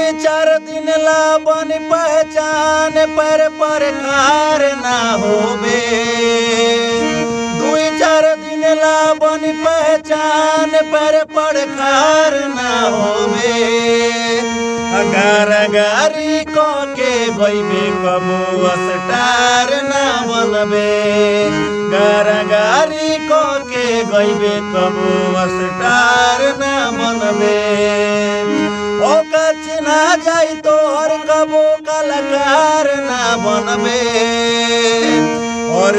दुई चार दिन ला बनी पहचान पर खार ना होबे। दुई चार दिन ला बनी पहचान पर खार ना होबे। गारी को के गईबे कबो स्टार ना बनबे। गारी को के गईबे कबो स्टार ना बनबे। ओका चिन्हा जाई तो हर कबो कलाकार ना बनबे। और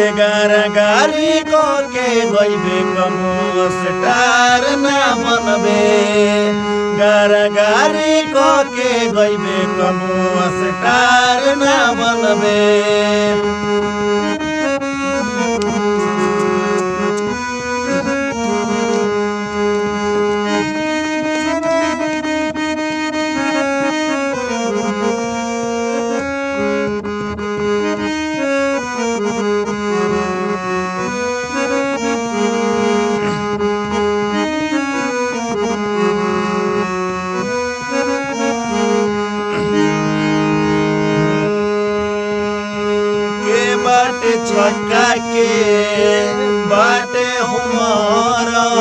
गारी को के गईबे कबो स्टार ना बनबे। गारी को के गईबे कबो स्टार ना बनबे। बाटे छक्का के बाटे हुमारन।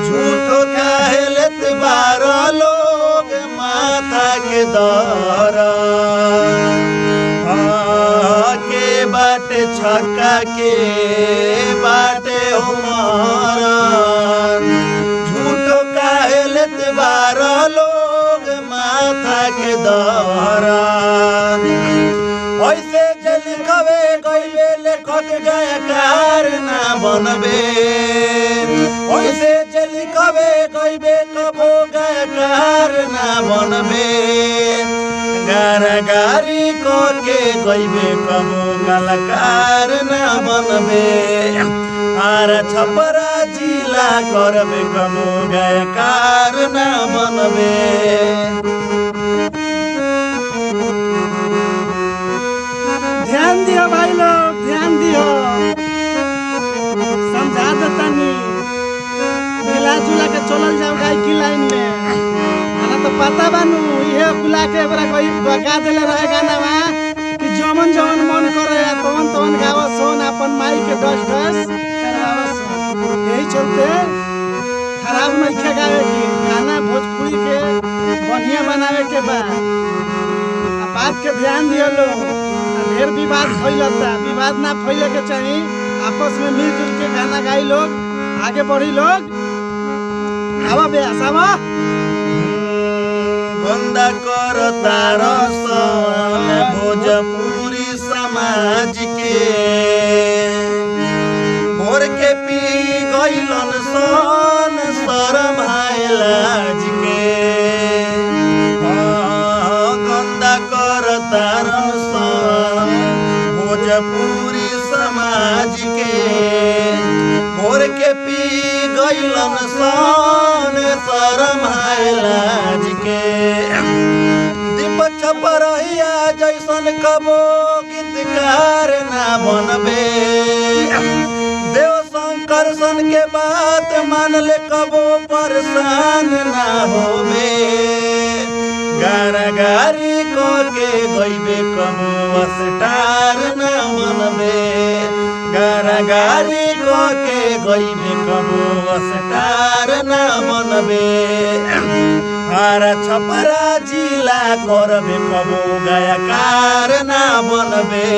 झूठो कहलत बारो लोग माथा के दरन। के बाटे छक्का के बाटे हुमारन। झूठो कहलत बारो लोग माथा के दरन। ऐसे लिखबे गईबे लेखक गायकार ना बनबे। ऐसे लिखबे गईबे कबो गायकार ना बनबे। गारी को के गईबे कबो कलाकार ना बनबे। आर छपरा जिला करबे कबो गायकार ना बनबे। ध्यान दियो भाई लोग, ध्यान दियो। समझा देतानी मिला जुला के चलल जाओ गाय की लाइन में। हला तो पता बानू इहे कुला के एकरा कोई गा देले रहे गाना कि जमन जमन मन करे तवन गावा सोन अपन माई के डस करवावा सोन। यही चलते खराब नहीं गावे की गाना भोजपुरी के बढ़िया बनावे के बा। बात के ध्यान दियो लोग। ढेर विवाद फैलता, विवाद ना फैले के चाहिए। आपस में मिलजुल के गाना गाई लोग, आगे बढ़ी लोग। आवा बेस आवा। गंदा कर तारसन भोजपुरी समाज के। भोर के पी गईलन सन शरम आए लाज के। गंदा कर तारसन भोजपुरी समाज के। भोर के पी गईलन सन शरम आए लाज के। दीपक छपरहिया जैसन कबो गीतकार ना बनबे। देव शंकर सन के बात मान ले कबो परेशान ना होबे। गारी को के गईबे कबो स्टार ना बनबे। गारी को के गईबे कबो स्टार ना बनबे। आर छपरा जिला करबे कबो गायकार ना बनबे।